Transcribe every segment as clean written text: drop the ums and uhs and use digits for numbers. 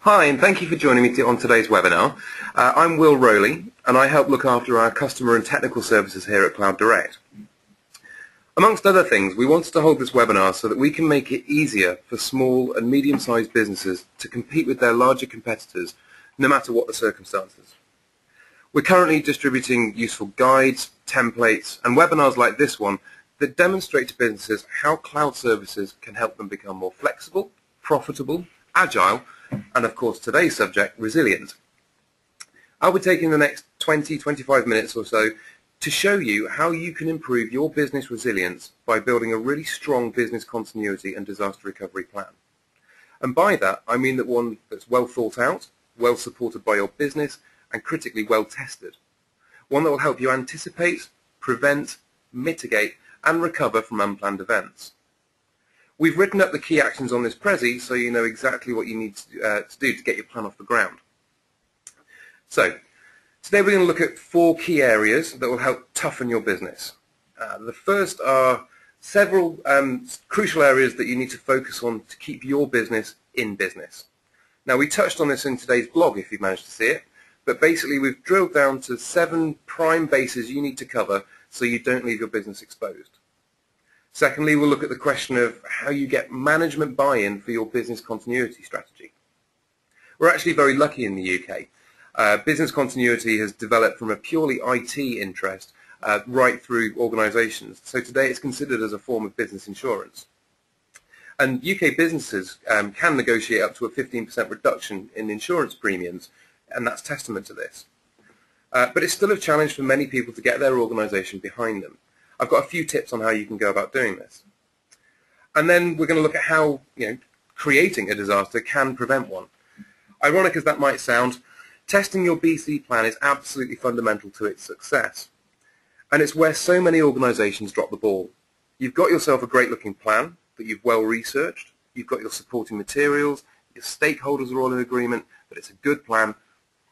Hi, and thank you for joining me on today's webinar. I'm Will Rowley, and I help look after our customer and technical services here at Cloud Direct. Amongst other things, we wanted to hold this webinar so that we can make it easier for small and medium-sized businesses to compete with their larger competitors, no matter what the circumstances. We're currently distributing useful guides, templates, and webinars like this one that demonstrate to businesses how cloud services can help them become more flexible, profitable, agile, and of course today's subject, resilient. I'll be taking the next 20-25 minutes or so to show you how you can improve your business resilience by building a really strong business continuity and disaster recovery plan. And by that, I mean that one that's well thought out, well supported by your business, and critically well tested. One that will help you anticipate, prevent, mitigate, and recover from unplanned events. We've written up the key actions on this Prezi so you know exactly what you need to do to get your plan off the ground. So, today we're going to look at 4 key areas that will help toughen your business. The first are several crucial areas that you need to focus on to keep your business in business. Now, we touched on this in today's blog if you've managed to see it, but basically we've drilled down to 7 prime bases you need to cover so you don't leave your business exposed. Secondly, we'll look at the question of how you get management buy-in for your business continuity strategy. We're actually very lucky in the UK. Business continuity has developed from a purely IT interest right through organisations. So today it's considered as a form of business insurance. And UK businesses can negotiate up to a 15% reduction in insurance premiums, and that's testament to this. But it's still a challenge for many people to get their organisation behind them. I've got a few tips on how you can go about doing this. And then we're going to look at how creating a disaster can prevent one. Ironic as that might sound, testing your BC plan is absolutely fundamental to its success. And it's where so many organisations drop the ball. You've got yourself a great looking plan that you've well researched, you've got your supporting materials, your stakeholders are all in agreement that it's a good plan,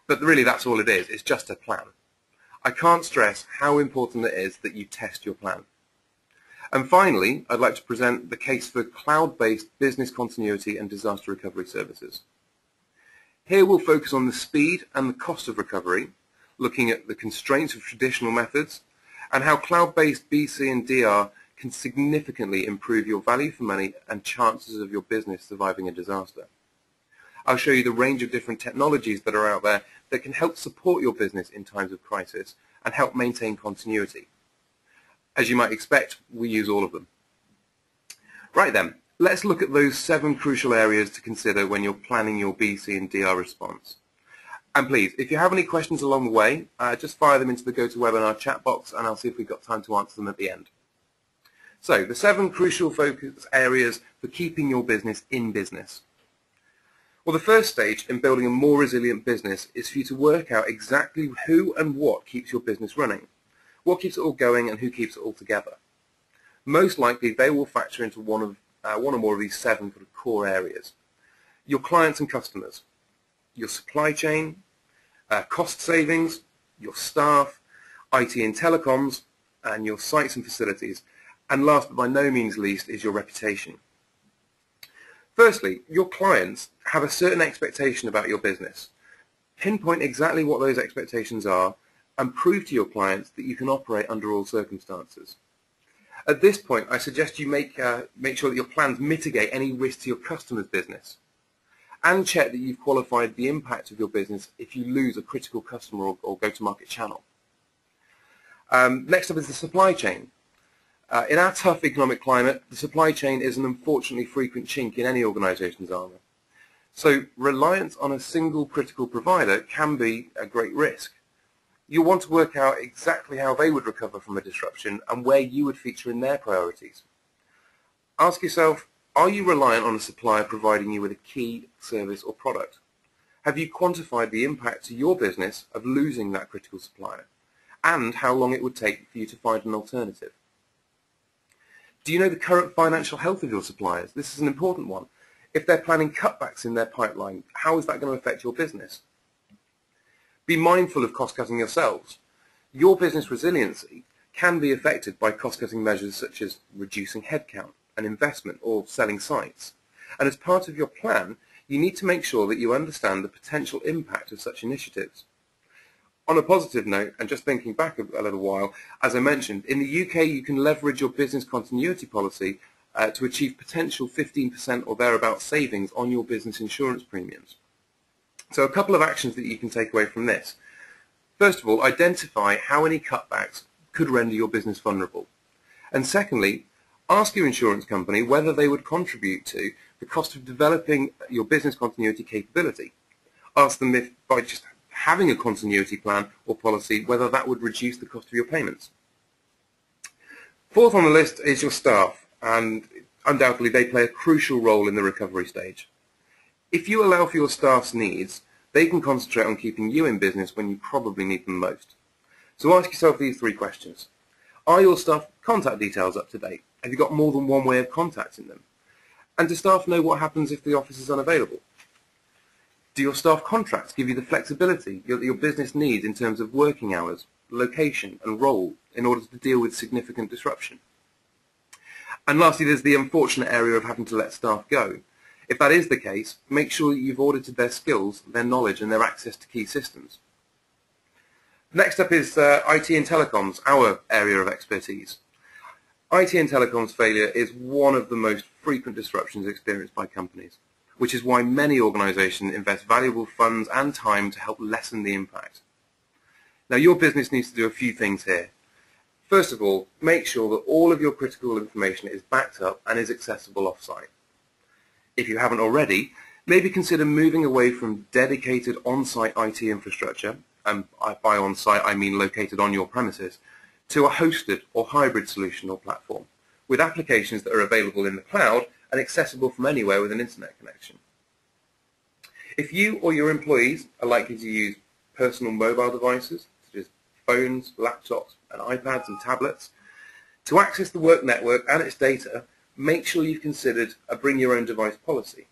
but really that's all it is, it's just a plan. I can't stress how important it is that you test your plan. And finally, I'd like to present the case for cloud-based business continuity and disaster recovery services. Here we'll focus on the speed and the cost of recovery, looking at the constraints of traditional methods, and how cloud-based BC and DR can significantly improve your value for money and chances of your business surviving a disaster. I'll show you the range of different technologies that are out there that can help support your business in times of crisis and help maintain continuity. As you might expect, we use all of them. Right then, let's look at those 7 crucial areas to consider when you're planning your BC and DR response. And please, if you have any questions along the way, just fire them into the GoToWebinar chat box and I'll see if we've got time to answer them at the end. So, the 7 crucial focus areas for keeping your business in business. Well, the first stage in building a more resilient business is for you to work out exactly who and what keeps your business running, what keeps it all going and who keeps it all together. Most likely they will factor into one or more of these 7 sort of core areas. Your clients and customers, your supply chain, cost savings, your staff, IT and telecoms, and your sites and facilities. And last but by no means least is your reputation. Firstly, your clients have a certain expectation about your business. Pinpoint exactly what those expectations are and prove to your clients that you can operate under all circumstances. At this point, I suggest you make sure that your plans mitigate any risk to your customer's business and check that you've qualified the impact of your business if you lose a critical customer or go-to-market channel. Next up is the supply chain. In our tough economic climate, the supply chain is an unfortunately frequent chink in any organisation's armour. So reliance on a single critical provider can be a great risk. You'll want to work out exactly how they would recover from a disruption and where you would feature in their priorities. Ask yourself, are you reliant on a supplier providing you with a key service or product? Have you quantified the impact to your business of losing that critical supplier and how long it would take for you to find an alternative? Do you know the current financial health of your suppliers? This is an important one. If they're planning cutbacks in their pipeline, how is that going to affect your business? Be mindful of cost-cutting yourselves. Your business resiliency can be affected by cost-cutting measures such as reducing headcount and investment or selling sites. And as part of your plan, you need to make sure that you understand the potential impact of such initiatives. On a positive note, and just thinking back a little while, as I mentioned, in the UK you can leverage your business continuity policy to achieve potential 15% or thereabouts savings on your business insurance premiums. So a couple of actions that you can take away from this. First of all, identify how any cutbacks could render your business vulnerable. And secondly, ask your insurance company whether they would contribute to the cost of developing your business continuity capability. Ask them if, by just having a continuity plan or policy, whether that would reduce the cost of your payments. Fourth on the list is your staff, and undoubtedly they play a crucial role in the recovery stage. If you allow for your staff's needs, they can concentrate on keeping you in business when you probably need them most. So ask yourself these three questions. Are your staff contact details up to date? Have you got more than one way of contacting them? And do staff know what happens if the office is unavailable? Do your staff contracts give you the flexibility that your business needs in terms of working hours, location and role in order to deal with significant disruption? And lastly, there's the unfortunate area of having to let staff go. If that is the case, make sure that you've audited their skills, their knowledge and their access to key systems. Next up is IT and telecoms, our area of expertise. IT and telecoms failure is one of the most frequent disruptions experienced by companies, which is why many organisations invest valuable funds and time to help lessen the impact. Now, your business needs to do a few things here. First of all, make sure that all of your critical information is backed up and is accessible off-site. If you haven't already, maybe consider moving away from dedicated on-site IT infrastructure, and by on-site I mean located on your premises, to a hosted or hybrid solution or platform, with applications that are available in the cloud and accessible from anywhere with an internet connection. If you or your employees are likely to use personal mobile devices, such as phones, laptops, and iPads and tablets, to access the work network and its data, make sure you've considered a bring your own device policy.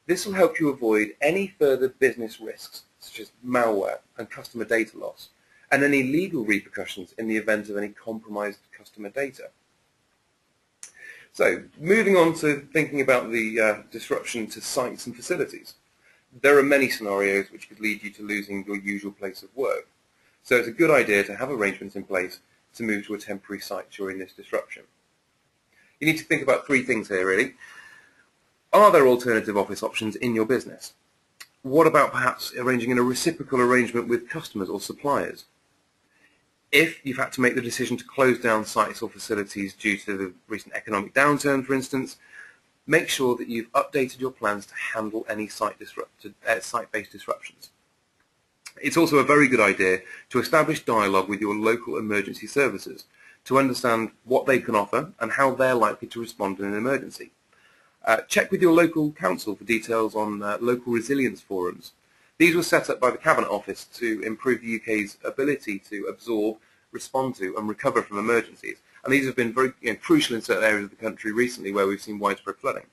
This will help you avoid any further business risks, such as malware and customer data loss, and any legal repercussions in the event of any compromised customer data. So, moving on to thinking about the disruption to sites and facilities. There are many scenarios which could lead you to losing your usual place of work. So it's a good idea to have arrangements in place to move to a temporary site during this disruption. You need to think about three things here, really. Are there alternative office options in your business? What about perhaps arranging a reciprocal arrangement with customers or suppliers? If you've had to make the decision to close down sites or facilities due to the recent economic downturn, for instance, make sure that you've updated your plans to handle any site-based disruptions. It's also a very good idea to establish dialogue with your local emergency services to understand what they can offer and how they're likely to respond in an emergency. Check with your local council for details on local resilience forums. These were set up by the Cabinet Office to improve the UK's ability to absorb, respond to and recover from emergencies. And these have been very crucial in certain areas of the country recently where we've seen widespread flooding.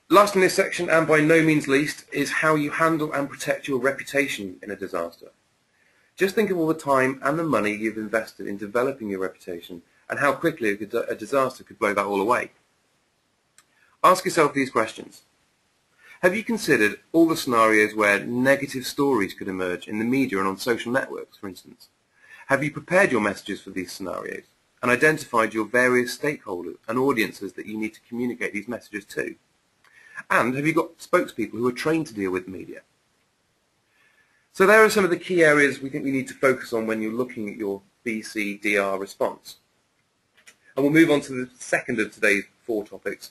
Last in this section, and by no means least, is how you handle and protect your reputation in a disaster. Just think of all the time and the money you've invested in developing your reputation and how quickly a disaster could blow that all away. Ask yourself these questions. Have you considered all the scenarios where negative stories could emerge in the media and on social networks, for instance? Have you prepared your messages for these scenarios and identified your various stakeholders and audiences that you need to communicate these messages to? And have you got spokespeople who are trained to deal with media? So there are some of the key areas we think we need to focus on when you're looking at your BCDR response. And we'll move on to the second of today's 4 topics,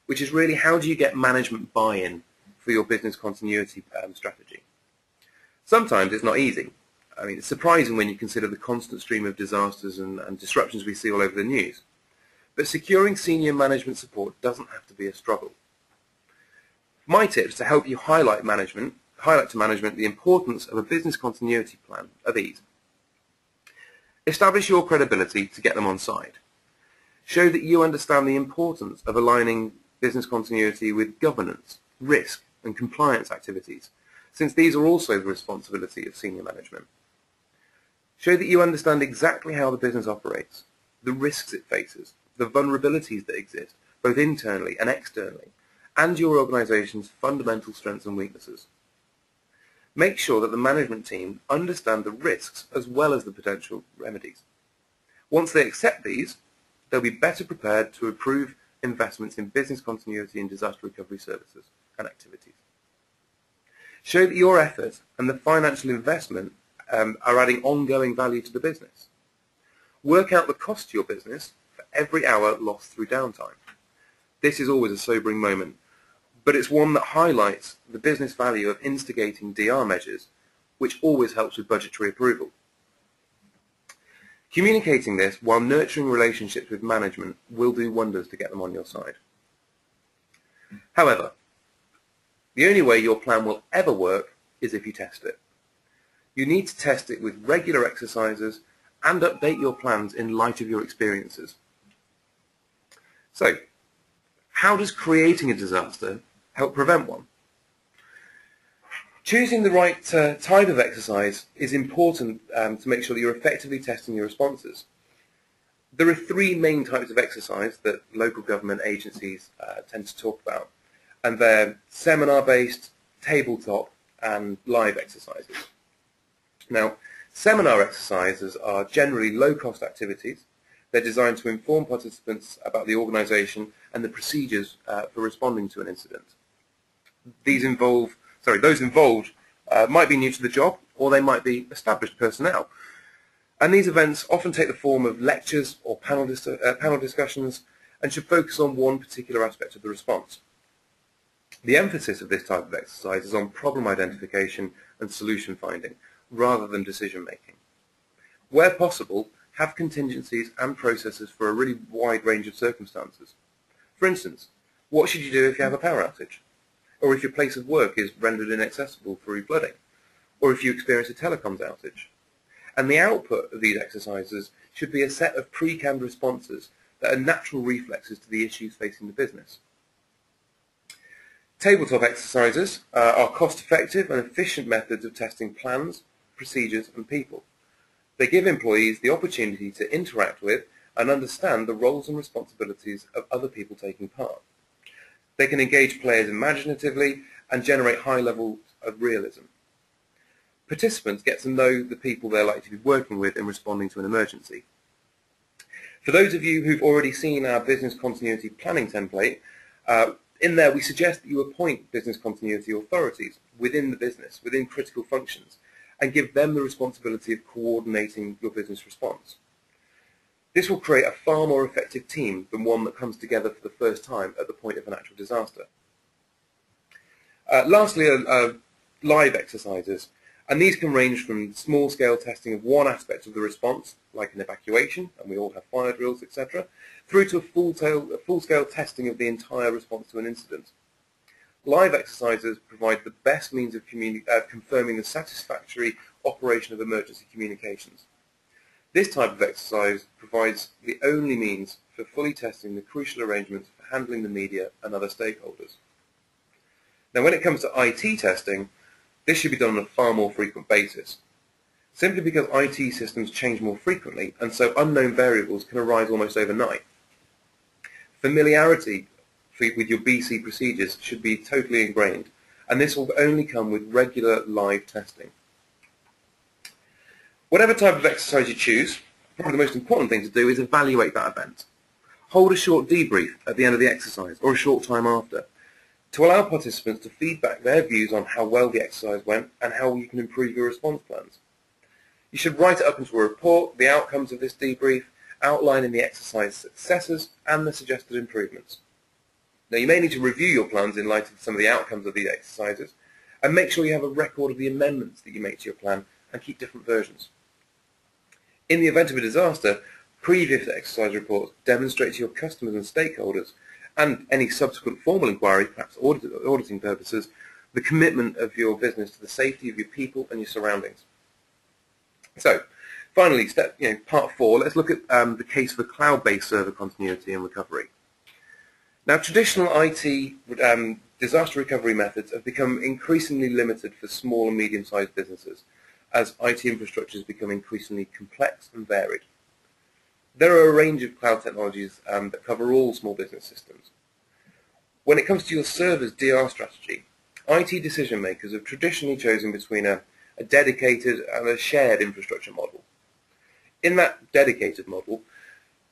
which is really how do you get management buy-in for your business continuity strategy. Sometimes it's not easy. I mean, it's surprising when you consider the constant stream of disasters and disruptions we see all over the news. But securing senior management support doesn't have to be a struggle. My tips to help you highlight to management the importance of a business continuity plan are these. Establish your credibility to get them on side. Show that you understand the importance of aligning business continuity with governance, risk and compliance activities, since these are also the responsibility of senior management. Show that you understand exactly how the business operates, the risks it faces, the vulnerabilities that exist, both internally and externally, and your organisation's fundamental strengths and weaknesses. Make sure that the management team understand the risks as well as the potential remedies. Once they accept these, they'll be better prepared to approve investments in business continuity and disaster recovery services and activities. Show that your effort and the financial investment are adding ongoing value to the business. Work out the cost to your business for every hour lost through downtime. This is always a sobering moment, but it's one that highlights the business value of instigating DR measures, which always helps with budgetary approval. Communicating this while nurturing relationships with management will do wonders to get them on your side. However, the only way your plan will ever work is if you test it. You need to test it with regular exercises and update your plans in light of your experiences. So, how does creating a disaster help prevent one? Choosing the right type of exercise is important to make sure that you're effectively testing your responses. There are three main types of exercise that local government agencies tend to talk about, and they're seminar-based, tabletop, and live exercises. Now, seminar exercises are generally low-cost activities. They're designed to inform participants about the organisation and the procedures for responding to an incident. Those involved might be new to the job, or they might be established personnel. And these events often take the form of lectures or panel discussions and should focus on one particular aspect of the response. The emphasis of this type of exercise is on problem identification and solution finding, rather than decision making. Where possible, have contingencies and processes for a really wide range of circumstances. For instance, what should you do if you have a power outage? Or if your place of work is rendered inaccessible through flooding? Or if you experience a telecoms outage? And the output of these exercises should be a set of pre-canned responses that are natural reflexes to the issues facing the business. Tabletop exercises are cost-effective and efficient methods of testing plans, procedures and people. They give employees the opportunity to interact with and understand the roles and responsibilities of other people taking part. They can engage players imaginatively and generate high levels of realism. Participants get to know the people they're likely to be working with in responding to an emergency. For those of you who've already seen our business continuity planning template, in there we suggest that you appoint business continuity authorities within the business, within critical functions, and give them the responsibility of coordinating your business response. This will create a far more effective team than one that comes together for the first time at the point of a natural disaster. Lastly, live exercises, and these can range from small-scale testing of one aspect of the response, like an evacuation, and we all have fire drills, etc., through to a full-scale testing of the entire response to an incident. Live exercises provide the best means of confirming the satisfactory operation of emergency communications. This type of exercise provides the only means for fully testing the crucial arrangements for handling the media and other stakeholders. Now, when it comes to IT testing, this should be done on a far more frequent basis, simply because IT systems change more frequently, and so unknown variables can arise almost overnight. Familiarity with your BC procedures should be totally ingrained, and this will only come with regular live testing. Whatever type of exercise you choose, probably the most important thing to do is evaluate that event. Hold a short debrief at the end of the exercise or a short time after to allow participants to feedback their views on how well the exercise went and how you can improve your response plans. You should write it up into a report, the outcomes of this debrief, outlining the exercise successes and the suggested improvements. Now, you may need to review your plans in light of some of the outcomes of these exercises, and make sure you have a record of the amendments that you make to your plan and keep different versions. In the event of a disaster, previous exercise reports demonstrate to your customers and stakeholders, and any subsequent formal inquiry, perhaps auditing purposes, the commitment of your business to the safety of your people and your surroundings. So, finally, part 4, let's look at the case for cloud-based server continuity and recovery. Now, traditional IT disaster recovery methods have become increasingly limited for small and medium-sized businesses as IT infrastructures become increasingly complex and varied. There are a range of cloud technologies that cover all small business systems. When it comes to your server's DR strategy, IT decision makers have traditionally chosen between a dedicated and a shared infrastructure model. In that dedicated model,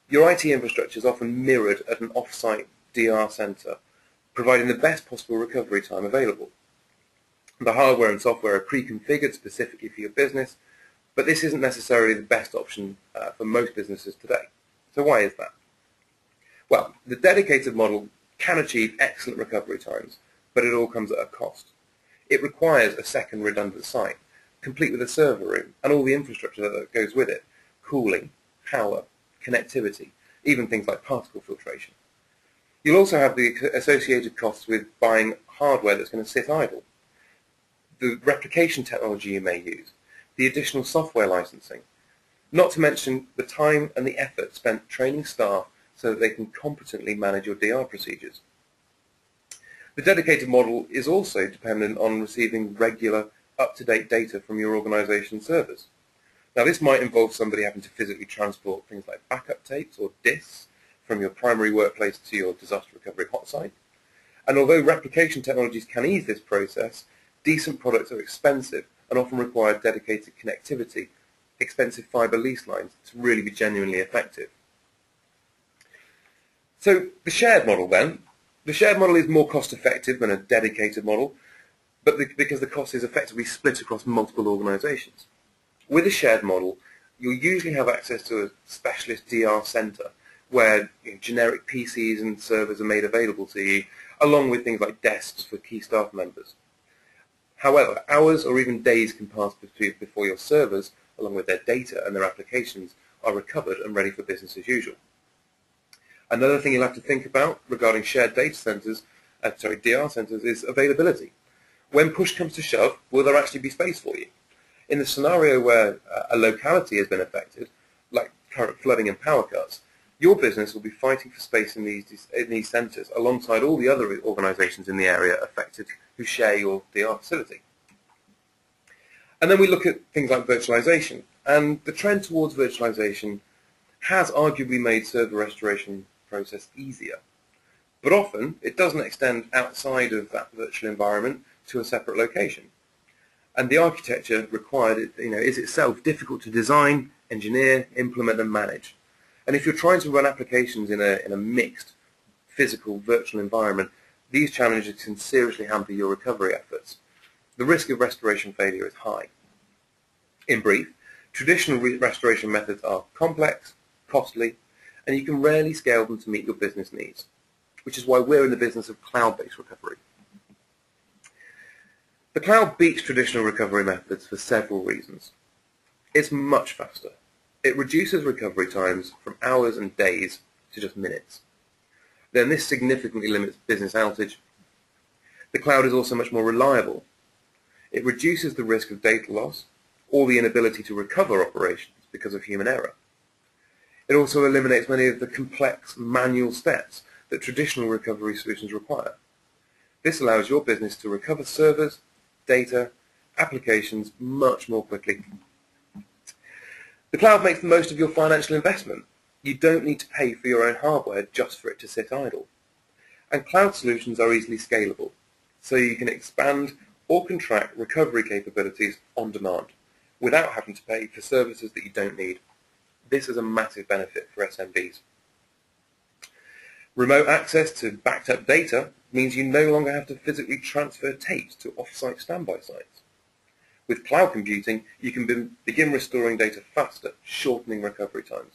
your IT infrastructure is often mirrored at an off-site DR center, providing the best possible recovery time available. The hardware and software are pre-configured specifically for your business, but this isn't necessarily the best option for most businesses today. So why is that? Well, the dedicated model can achieve excellent recovery times, but it all comes at a cost. It requires a second redundant site, complete with a server room and all the infrastructure that goes with it: cooling, power, connectivity, even things like particle filtration. You'll also have the associated costs with buying hardware that's going to sit idle, the replication technology you may use, the additional software licensing, not to mention the time and the effort spent training staff so that they can competently manage your DR procedures. The dedicated model is also dependent on receiving regular, up-to-date data from your organization's servers. Now, this might involve somebody having to physically transport things like backup tapes or disks from your primary workplace to your disaster recovery hot-site. And although replication technologies can ease this process, decent products are expensive and often require dedicated connectivity, expensive fiber lease lines to really be genuinely effective. So the shared model then. The shared model is more cost-effective than a dedicated model, but because the cost is effectively split across multiple organizations. With a shared model, you'll usually have access to a specialist DR center where generic PCs and servers are made available to you, along with things like desks for key staff members. However, hours or even days can pass before your servers, along with their data and their applications, are recovered and ready for business as usual. Another thing you'll have to think about regarding shared DR centers is availability. When push comes to shove, will there actually be space for you? In the scenario where a locality has been affected, like current flooding and power cuts, your business will be fighting for space in these centers alongside all the other organizations in the area affected who share your DR facility. And then we look at things like virtualization, and the trend towards virtualization has arguably made server restoration process easier. But often it doesn't extend outside of that virtual environment to a separate location. And the architecture required is itself difficult to design, engineer, implement and manage. And if you're trying to run applications in a mixed physical virtual environment, these challenges can seriously hamper your recovery efforts. The risk of restoration failure is high. In brief, traditional restoration methods are complex, costly, and you can rarely scale them to meet your business needs, which is why we're in the business of cloud-based recovery. The cloud beats traditional recovery methods for several reasons. It's much faster. It reduces recovery times from hours and days to just minutes. Then this significantly limits business outage. The cloud is also much more reliable. It reduces the risk of data loss or the inability to recover operations because of human error. It also eliminates many of the complex manual steps that traditional recovery solutions require. This allows your business to recover servers, data, applications much more quickly. The cloud makes the most of your financial investment. You don't need to pay for your own hardware just for it to sit idle. And cloud solutions are easily scalable, so you can expand or contract recovery capabilities on demand without having to pay for services that you don't need. This is a massive benefit for SMBs. Remote access to backed up data means you no longer have to physically transfer tapes to off-site standby sites. With cloud computing, you can begin restoring data faster, shortening recovery times.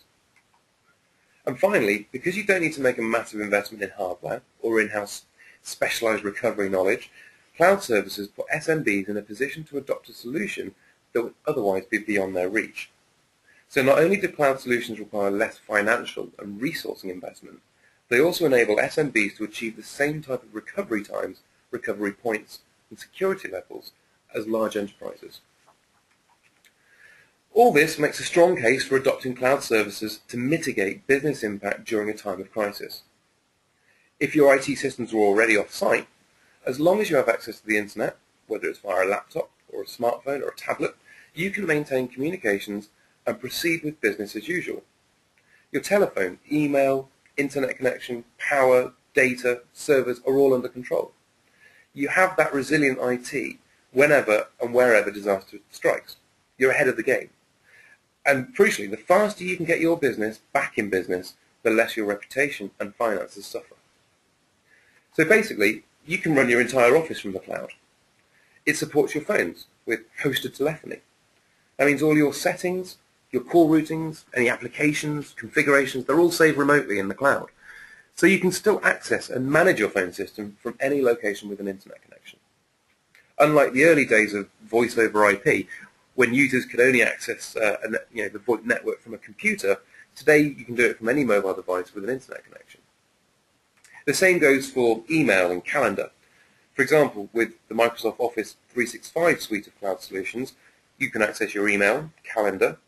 And finally, because you don't need to make a massive investment in hardware or in-house specialized recovery knowledge, cloud services put SMBs in a position to adopt a solution that would otherwise be beyond their reach. So not only do cloud solutions require less financial and resourcing investment, they also enable SMBs to achieve the same type of recovery times, recovery points, and security levels as large enterprises. All this makes a strong case for adopting cloud services to mitigate business impact during a time of crisis. If your IT systems are already off-site, as long as you have access to the internet, whether it's via a laptop or a smartphone or a tablet, you can maintain communications and proceed with business as usual. Your telephone, email, internet connection, power, data, servers are all under control. You have that resilient IT whenever and wherever disaster strikes. You're ahead of the game. And crucially, the faster you can get your business back in business, the less your reputation and finances suffer. So basically, you can run your entire office from the cloud. It supports your phones with hosted telephony. That means all your settings, your call routings, any applications, configurations, they're all saved remotely in the cloud. So you can still access and manage your phone system from any location with an internet connection. Unlike the early days of voice over IP, when users could only access the VoIP network from a computer, today you can do it from any mobile device with an internet connection. The same goes for email and calendar. For example, with the Microsoft Office 365 suite of cloud solutions, you can access your email, calendar,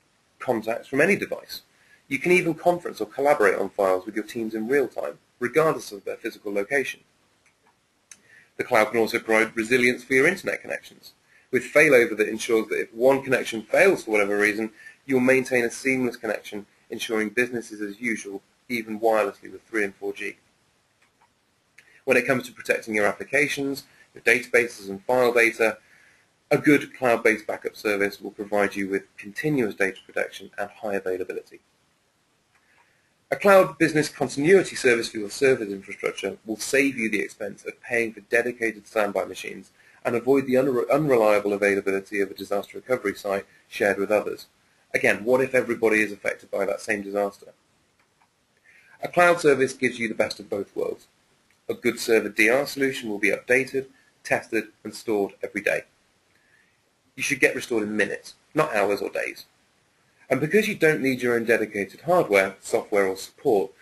contacts from any device. You can even conference or collaborate on files with your teams in real time, regardless of their physical location. The cloud can also provide resilience for your internet connections, with failover that ensures that if one connection fails for whatever reason, you'll maintain a seamless connection, ensuring business is as usual, even wirelessly with 3 and 4G. When it comes to protecting your applications, your databases and file data, a good cloud-based backup service will provide you with continuous data protection and high availability. A cloud business continuity service for your servers infrastructure will save you the expense of paying for dedicated standby machines and avoid the unreliable availability of a disaster recovery site shared with others. Again, what if everybody is affected by that same disaster? A cloud service gives you the best of both worlds. A good server DR solution will be updated, tested, and stored every day. You should get restored in minutes, not hours or days. And because you don't need your own dedicated hardware, software, or support,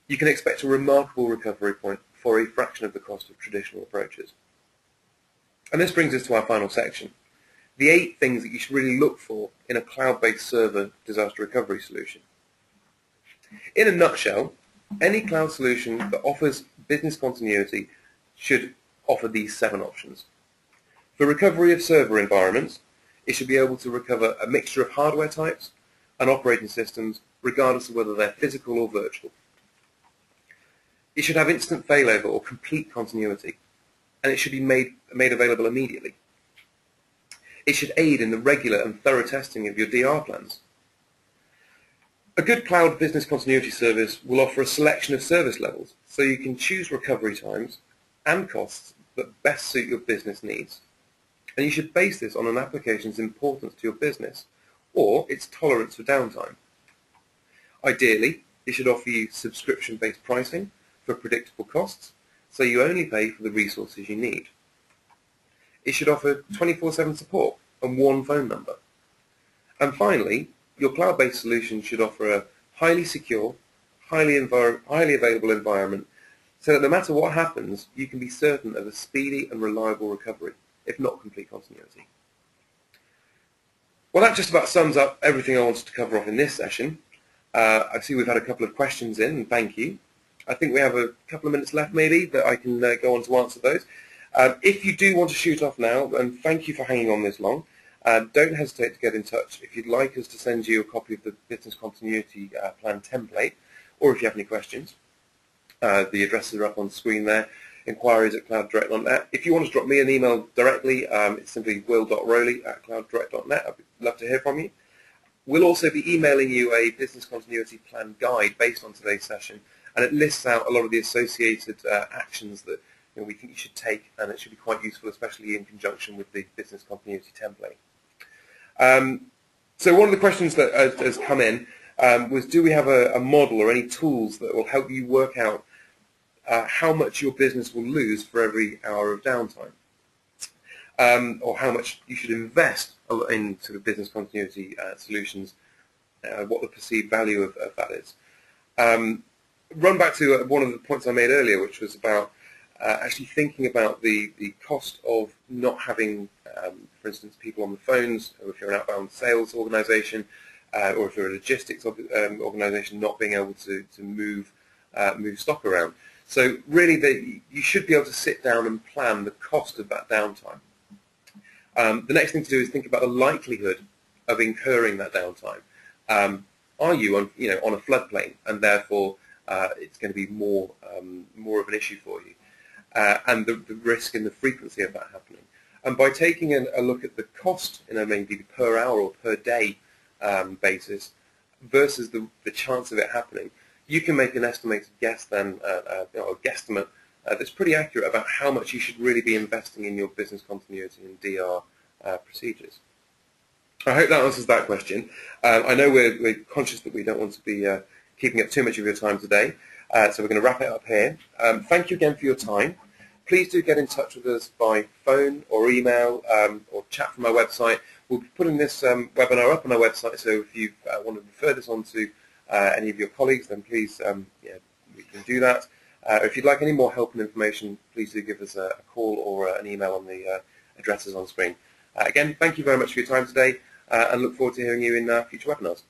you can expect a remarkable recovery point for a fraction of the cost of traditional approaches. And this brings us to our final section, the 8 things that you should really look for in a cloud-based server disaster recovery solution. In a nutshell, any cloud solution that offers business continuity should offer these 7 options. For recovery of server environments, it should be able to recover a mixture of hardware types and operating systems, regardless of whether they're physical or virtual. It should have instant failover or complete continuity, and it should be made available immediately. It should aid in the regular and thorough testing of your DR plans. A good cloud business continuity service will offer a selection of service levels, so you can choose recovery times and costs that best suit your business needs. And you should base this on an application's importance to your business or its tolerance for downtime. Ideally, it should offer you subscription-based pricing for predictable costs, so you only pay for the resources you need. It should offer 24/7 support and one phone number. And finally, your cloud-based solution should offer a highly secure, highly available environment so that no matter what happens, you can be certain of a speedy and reliable recovery, if not complete continuity. Well, that just about sums up everything I wanted to cover off in this session. I see we've had a couple of questions in, and thank you. I think we have a couple of minutes left maybe that I can go on to answer those. If you do want to shoot off now, and thank you for hanging on this long, don't hesitate to get in touch if you'd like us to send you a copy of the business continuity plan template, or if you have any questions. The addresses are up on screen there, inquiries@clouddirect.net. If you want to drop me an email directly, it's simply will.rowley@clouddirect.net. I'd love to hear from you. We'll also be emailing you a business continuity plan guide based on today's session, and it lists out a lot of the associated actions that we think you should take, and it should be quite useful, especially in conjunction with the business continuity template. So one of the questions that has come in was, do we have a model or any tools that will help you work out how much your business will lose for every hour of downtime, or how much you should invest in sort of business continuity solutions, what the perceived value of that is. Run back to one of the points I made earlier, which was about actually thinking about the cost of not having, for instance, people on the phones, or if you're an outbound sales organisation, or if you're a logistics organisation, not being able to move stock around. So really, you should be able to sit down and plan the cost of that downtime. The next thing to do is think about the likelihood of incurring that downtime. Are you on a floodplain, and therefore it's going to be more of an issue for you, and the risk and the frequency of that happening. And by taking a look at the cost in a maybe per hour or per day basis versus the chance of it happening, you can make an estimated guess then, a guesstimate that's pretty accurate about how much you should really be investing in your business continuity and DR procedures. I hope that answers that question. I know we're conscious that we don't want to be keeping up too much of your time today, so we're going to wrap it up here. Thank you again for your time. Please do get in touch with us by phone or email or chat from our website. We'll be putting this webinar up on our website, so if you want to refer this on to any of your colleagues, then please we can do that. If you'd like any more help and information, please do give us a call or an email on the addresses on screen. Again, thank you very much for your time today, and look forward to hearing you in future webinars.